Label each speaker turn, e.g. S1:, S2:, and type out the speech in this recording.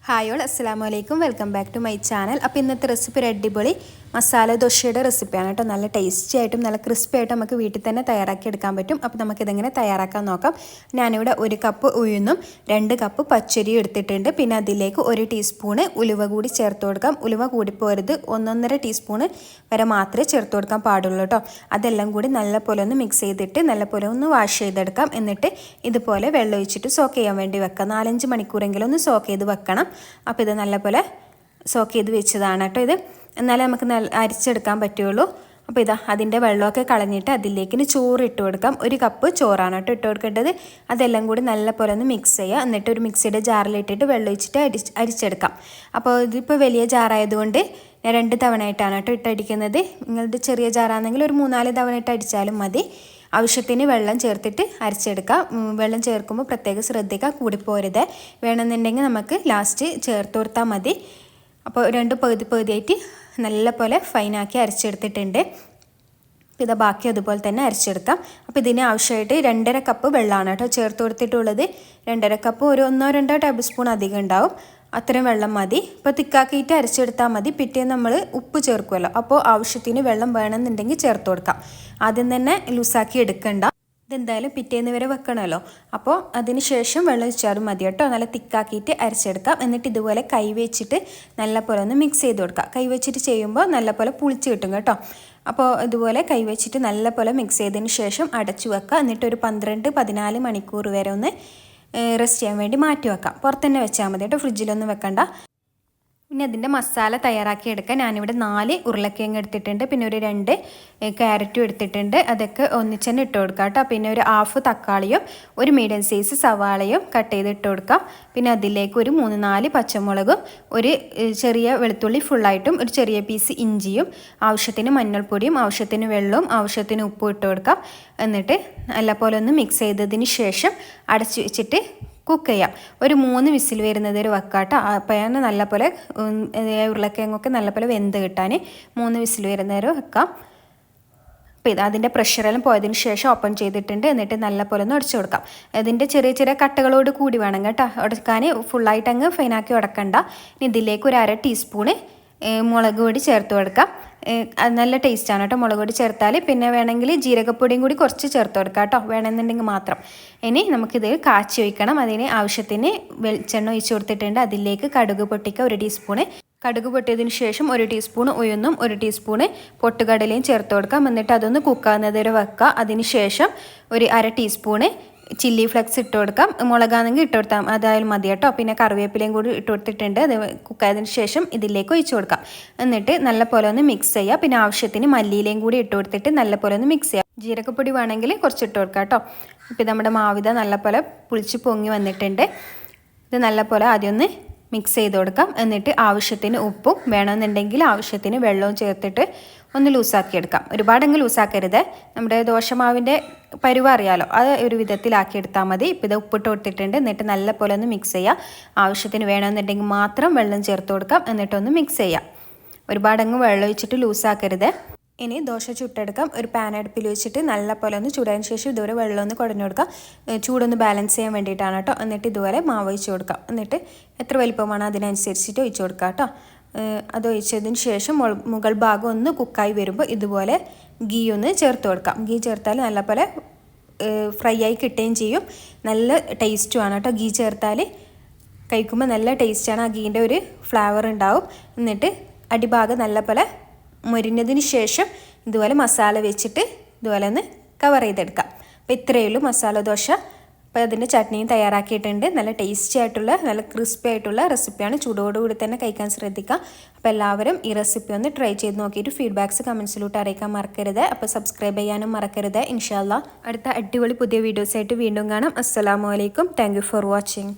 S1: Hi all, അസ്സലാമു അലൈക്കും. Welcome back to my channel. അപ്പോൾ ഇന്നത്തെ റെസിപ്പി ഒരു അടിപൊളി മസാല ദോശയുടെ റെസിപ്പിയാണ് കേട്ടോ. നല്ല ടേസ്റ്റി ആയിട്ടും നല്ല ക്രിസ്പി ആയിട്ടും നമുക്ക് വീട്ടിൽ തന്നെ തയ്യാറാക്കി എടുക്കാൻ പറ്റും. അപ്പോൾ നമുക്കിതെങ്ങനെ തയ്യാറാക്കാൻ നോക്കാം. ഞാനിവിടെ 1 കപ്പ് ഉഴുന്നും 2 കപ്പ് പച്ചരിയും എടുത്തിട്ടുണ്ട്. പിന്നെ അതിലേക്ക് 1 ടീസ്പൂണ് ഉലുവ കൂടി ചേർത്ത് കൊടുക്കാം. ഉലുവ കൂടിപ്പോരുത്, 1.5 ടീസ്പൂണ് വരെ മാത്രമേ ചേർത്ത് കൊടുക്കാൻ പാടുള്ളൂ കേട്ടോ. അതെല്ലാം കൂടി നല്ലപോലെ ഒന്ന് മിക്സ് ചെയ്തിട്ട് നല്ലപോലെ ഒന്ന് വാഷ് ചെയ്തെടുക്കാം. എന്നിട്ട് ഇതുപോലെ വെള്ളം ഒഴിച്ചിട്ട് സോക്ക് ചെയ്യാൻ വേണ്ടി വെക്കാം. 4-5 മണിക്കൂറെങ്കിലും ഒന്ന് സോക്ക് ചെയ്ത് വെക്കണം. അപ്പോൾ ഇത് നല്ലപോലെ സോക്ക് ചെയ്ത് വെച്ചതാണ് കേട്ടോ. ഇത് എന്നാലേ നമുക്ക് അരിച്ചെടുക്കാൻ പറ്റുള്ളൂ. അപ്പോൾ ഇതാ അതിൻ്റെ വെള്ളമൊക്കെ കളഞ്ഞിട്ട് അതിലേക്ക് ചോറ് ഇട്ട് കൊടുക്കാം. 1 കപ്പ് ചോറാണ് കേട്ടോ ഇട്ട് കൊടുക്കേണ്ടത്. അതെല്ലാം കൂടി നല്ലപോലെ ഒന്ന് മിക്സ് ചെയ്യുക. എന്നിട്ട് ഒരു മിക്സിയുടെ ജാറിലിട്ടിട്ട് വെള്ളം ഒഴിച്ചിട്ട് അരിച്ചെടുക്കാം. അപ്പോൾ ഇതിപ്പോൾ വലിയ ജാറായതുകൊണ്ട് ഞാൻ 2 തവണയായിട്ടാണ് കേട്ടോ ഇട്ടടിക്കുന്നത്. നിങ്ങളുടെ ചെറിയ ജാറാണെങ്കിൽ ഒരു 3-4 തവണ ഇട്ട് അടിച്ചാലും മതി. ആവശ്യത്തിന് വെള്ളം ചേർത്തിട്ട് അരച്ചെടുക്കാം. വെള്ളം ചേർക്കുമ്പോൾ പ്രത്യേകം ശ്രദ്ധിക്കുക, കൂടിപ്പോരുത്. വേണമെന്നുണ്ടെങ്കിൽ നമുക്ക് ലാസ്റ്റ് ചേർത്ത് കൊടുത്താൽ മതി. അപ്പോൾ 2 പകുതിയായിട്ട് നല്ലപോലെ ഫൈനാക്കി അരച്ചെടുത്തിട്ടുണ്ട്. ഇത് ബാക്കി അതുപോലെ തന്നെ അരച്ചെടുക്കാം. അപ്പോൾ ഇതിന് ആവശ്യമായിട്ട് 2.5 കപ്പ് വെള്ളമാണ് കേട്ടോ ചേർത്ത് കൊടുത്തിട്ടുള്ളത്. 2.5 കപ്പ് ഒരു 1-2 ടേബിൾ സ്പൂൺ അധികം ഉണ്ടാവും. അത്രയും വെള്ളം മതി. ഇപ്പോൾ തിക്കാക്കിയിട്ട് അരച്ചെടുത്താൽ മതി. പിറ്റേന്ന് നമ്മൾ ഉപ്പ് ചേർക്കുമല്ലോ, അപ്പോൾ ആവശ്യത്തിന് വെള്ളം വേണമെന്നുണ്ടെങ്കിൽ ചേർത്ത് കൊടുക്കാം. ആദ്യം തന്നെ ലൂസാക്കി എടുക്കണ്ട. ഇതെന്തായാലും പിറ്റേന്ന് വരെ വെക്കണമല്ലോ, അപ്പോൾ അതിന് ശേഷം വെള്ളം ഒഴിച്ചാലും മതി കേട്ടോ. നല്ല തിക്കാക്കിയിട്ട് അരച്ചെടുക്കാം. എന്നിട്ട് ഇതുപോലെ കൈ വെച്ചിട്ട് നല്ലപോലെ ഒന്ന് മിക്സ് ചെയ്ത് കൊടുക്കാം. കൈ വെച്ചിട്ട് ചെയ്യുമ്പോൾ നല്ലപോലെ പുളിച്ച് കിട്ടും കേട്ടോ. അപ്പോൾ ഇതുപോലെ കൈ വെച്ചിട്ട് നല്ലപോലെ മിക്സ് ചെയ്തതിന് ശേഷം അടച്ചു വെക്കുക. എന്നിട്ട് ഒരു 12-14 മണിക്കൂർ വരെ ഒന്ന് റെസ്റ്റ് ചെയ്യാൻ വേണ്ടി മാറ്റി വെക്കാം. പുറത്ത് തന്നെ വെച്ചാൽ മതി കേട്ടോ, ഫ്രിഡ്ജിലൊന്നും വെക്കണ്ട. പിന്നെ അതിൻ്റെ മസാല തയ്യാറാക്കി എടുക്കാൻ ഞാനിവിടെ 4 ഉരുളക്കിഴങ്ങ് എടുത്തിട്ടുണ്ട്. പിന്നെ ഒരു 2 ക്യാരറ്റും എടുത്തിട്ടുണ്ട്. അതൊക്കെ ഒന്നിച്ച് തന്നെ ഇട്ട് കൊടുക്കാം കേട്ടോ. പിന്നെ ഒരു 1/2 തക്കാളിയും 1 മീഡിയം സൈസ് സവാളയും കട്ട് ചെയ്ത് ഇട്ട് കൊടുക്കാം. പിന്നെ അതിലേക്ക് ഒരു 3-4 പച്ചമുളകും 1 ചെറിയ വെളുത്തുള്ളി ഫുള്ളായിട്ടും ഒരു ചെറിയ പീസ് ഇഞ്ചിയും ആവശ്യത്തിന് മഞ്ഞൾപ്പൊടിയും ആവശ്യത്തിന് വെള്ളവും ആവശ്യത്തിന് ഉപ്പും ഇട്ട് കൊടുക്കാം. എന്നിട്ട് നല്ലപോലെ ഒന്ന് മിക്സ് ചെയ്തതിന് ശേഷം അടച്ചു വെച്ചിട്ട് കുക്ക് ചെയ്യാം. ഒരു 3 വിസിൽ വരുന്നത് വരെ വെക്കാട്ടോ. അപ്പോൾ നല്ലപോലെ ഉരുളക്കിഴങ്ങൊക്കെ നല്ലപോലെ വെന്ത് കിട്ടാൻ 3 വിസിൽ വരുന്നവരെ വെക്കാം. അപ്പോൾ ഇത് അതിൻ്റെ പ്രഷറെല്ലാം പോയതിന് ശേഷം ഓപ്പൺ ചെയ്തിട്ടുണ്ട്. എന്നിട്ട് നല്ലപോലെ ഒന്ന് ഉടച്ചു കൊടുക്കാം. അതിൻ്റെ ചെറിയ ചെറിയ കട്ടകളോട് കൂടി വേണം കേട്ടോ ഉടക്കാൻ. ഫുള്ളായിട്ട് അങ്ങ് ഫൈനാക്കി ഉടക്കണ്ട. ഇനി ഇതിലേക്ക് ഒരു 1/2 ടീസ്പൂണ് മുളക് പൊടി ചേർത്ത് കൊടുക്കാം. നല്ല ടേസ്റ്റാണ് കേട്ടോ മുളക് പൊടി ചേർത്താൽ. പിന്നെ വേണമെങ്കിൽ ജീരകപ്പൊടിയും കൂടി കുറച്ച് ചേർത്ത് കൊടുക്കാം കേട്ടോ, വേണമെന്നുണ്ടെങ്കിൽ മാത്രം. ഇനി നമുക്കിത് കാച്ചി ഒഴിക്കണം. അതിന് ആവശ്യത്തിന് വെളിച്ചെണ്ണ ഒഴിച്ച് കൊടുത്തിട്ടുണ്ട്. അതിലേക്ക് കടുക് പൊട്ടിക്കുക 1 ടീസ്പൂണ്. കടുക് പൊട്ടിയതിന് ശേഷം 1 ടീസ്പൂൺ ഉഴുന്നും 1 ടീസ്പൂണ് പൊട്ടുകടലയും ചേർത്ത് കൊടുക്കാം. എന്നിട്ട് അതൊന്ന് കുക്കാവുന്നത് വരെ വെക്കുക. അതിന് ശേഷം ഒരു 1/2 ടീസ്പൂണ് ചില്ലി ഫ്ലെക്സ് ഇട്ട് കൊടുക്കാം. മുളകാണെങ്കിൽ ഇട്ട് കൊടുത്താൽ അതായാലും മതി കേട്ടോ. പിന്നെ കറിവേപ്പിലയും കൂടി ഇട്ട് കൊടുത്തിട്ടുണ്ട്. അത് കുക്കായതിന് ശേഷം ഇതിലേക്ക് ഒഴിച്ച് കൊടുക്കാം. എന്നിട്ട് നല്ലപോലെ ഒന്ന് മിക്സ് ചെയ്യുക. പിന്നെ ആവശ്യത്തിന് മല്ലിയിലയും കൂടി ഇട്ട് കൊടുത്തിട്ട് നല്ലപോലെ ഒന്ന് മിക്സ് ചെയ്യാം. ജീരകപ്പൊടി വേണമെങ്കിൽ കുറച്ച് ഇട്ട് കൊടുക്കാം കേട്ടോ. ഇപ്പോൾ നമ്മുടെ മാവിത നല്ലപോലെ പുളിച്ച് പൊങ്ങി വന്നിട്ടുണ്ട്. ഇത് നല്ലപോലെ ആദ്യം ഒന്ന് മിക്സ് ചെയ്ത് കൊടുക്കാം. എന്നിട്ട് ആവശ്യത്തിന് ഉപ്പും വേണമെന്നുണ്ടെങ്കിൽ ആവശ്യത്തിന് വെള്ളവും ചേർത്തിട്ട് ഒന്ന് ലൂസാക്കി എടുക്കാം. ഒരുപാടങ്ങ് ലൂസാക്കരുത്. നമ്മുടെ ദോശമാവിൻ്റെ പരുവ അറിയാലോ, അത് ഒരു വിധത്തിലാക്കി എടുത്താൽ മതി. ഇപ്പോൾ ഇത് ഉപ്പിട്ട് കൊടുത്തിട്ടുണ്ട്. എന്നിട്ട് നല്ലപോലെ ഒന്ന് മിക്സ് ചെയ്യുക. ആവശ്യത്തിന് വേണമെന്നുണ്ടെങ്കിൽ മാത്രം വെള്ളം ചേർത്ത് കൊടുക്കാം. എന്നിട്ടൊന്ന് മിക്സ് ചെയ്യാം. ഒരുപാടങ്ങ് വെള്ളം ഒഴിച്ചിട്ട് ലൂസാക്കരുത്. ഇനി ദോശ ചുട്ടെടുക്കാം. ഒരു പാൻ അടുപ്പിൽ വെച്ചിട്ട് നല്ലപോലെ ഒന്ന് ചൂടായതിന് ശേഷം ഇതുവരെ വെള്ളം ഒന്ന് കുടഞ്ഞു കൊടുക്കാം. ചൂടൊന്ന് ബാലൻസ് ചെയ്യാൻ വേണ്ടിയിട്ടാണ് കേട്ടോ. എന്നിട്ട് ഇതുപോലെ മാവ് ഒഴിച്ച് കൊടുക്കാം. എന്നിട്ട് എത്ര വലിപ്പമാണ് അതിനനുസരിച്ചിട്ട് ഒഴിച്ച് കൊടുക്കാം കേട്ടോ. അത് ഒഴിച്ചതിന് ശേഷം മുകൾ ഭാഗം ഒന്ന് കുക്കായി വരുമ്പോൾ ഇതുപോലെ ഗീ ഒന്ന് ചേർത്ത് കൊടുക്കാം. ഗീ ചേർത്താൽ നല്ലപോലെ ഫ്രൈ ആയി കിട്ടുകയും ചെയ്യും. നല്ല ടേസ്റ്റുമാണ് കേട്ടോ. ഗീ ചേർത്താൽ കഴിക്കുമ്പോൾ നല്ല ടേസ്റ്റാണ്. ആ ഗീൻ്റെ ഒരു ഫ്ലേവർ ഉണ്ടാവും. എന്നിട്ട് അടിഭാഗം നല്ലപോലെ മുരിഞ്ഞതിന് ശേഷം ഇതുപോലെ മസാല വെച്ചിട്ട് ഇതുപോലെ ഒന്ന് കവർ ചെയ്തെടുക്കാം. അപ്പോൾ ഇത്രയേ ഉള്ളൂ മസാല ദോശ. അപ്പോൾ അതിൻ്റെ ചട്നിയും തയ്യാറാക്കിയിട്ടുണ്ട്. നല്ല ടേസ്റ്റി ആയിട്ടുള്ള നല്ല ക്രിസ്പി ആയിട്ടുള്ള റെസിപ്പിയാണ്. ചൂടോടുകൂടി തന്നെ കഴിക്കാൻ ശ്രദ്ധിക്കുക. അപ്പോൾ എല്ലാവരും ഈ റെസിപ്പി ഒന്ന് ട്രൈ ചെയ്ത് നോക്കിയിട്ട് ഫീഡ്ബാക്ക്സ് കമൻസിലൂടെ അറിയിക്കാൻ മറക്കരുത്. അപ്പോൾ സബ്സ്ക്രൈബ് ചെയ്യാനും മറക്കരുത്. ഇൻഷാ അല്ലാഹ് അടുത്ത അടിപൊളി പുതിയ വീഡിയോസായിട്ട് വീണ്ടും കാണാം. അസ്സലാമു അലൈക്കും. Thank you for watching.